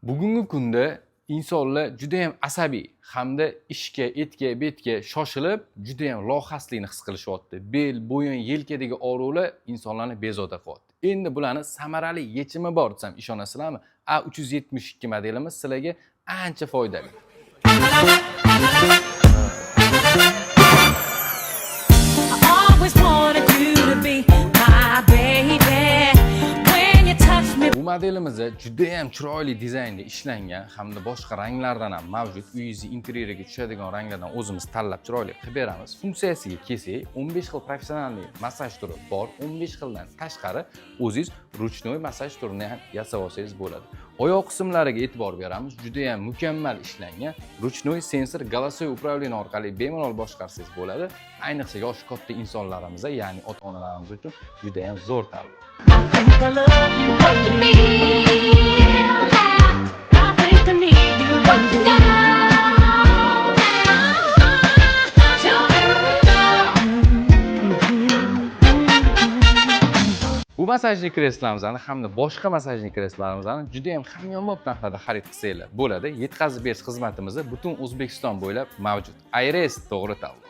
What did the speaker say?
Bugungi kunda insonlar juda ham asabiy hamda ishga, etga, betga shoshilib, juda ham lohaslikni his qilishyapti. Bel, bo'yin, yelkadagi og'riqlar insonlarni bezovta qilyapti. Endi bularni samarali yechimi bor desam ishonasizlarmi? A372 modelimiz sizlarga ancha foydali. Bu modelimizda juda ham chiroyli dizaynda ishlangan hamda boshqa ranglardan ham mavjud. Uyingizni interyeriga tushadigan ranglardan o'zimiz tanlab chiroyli qilib beramiz. Funksiyasiga kelsak, 15 xil professional massaj turi bor. 15 xildan tashqari o'zingiz ruchnoy massaj turini ham yasab olsangiz bo'ladi. Oyoq qismlariga e'tibor beramiz. Juda ham mukammal ishlangan. Ruchnoy sensor голосовой управление orqali bemalol boshqarsangiz bo'ladi. Ayniqsa yoshi katta insonlarimizga, ya'ni ota-onalarimiz uchun juda ham zo'r tanlov. Bu masajli kreslolarimizni hamda boshqa masajli kreslolarimizni juda ham hamyonbop narxlarda xarid qilsanglar bo'ladi. Yetkazib berish xizmatimiz butun O'zbekiston bo'ylab mavjud. Ayres to'g'ri tanlov.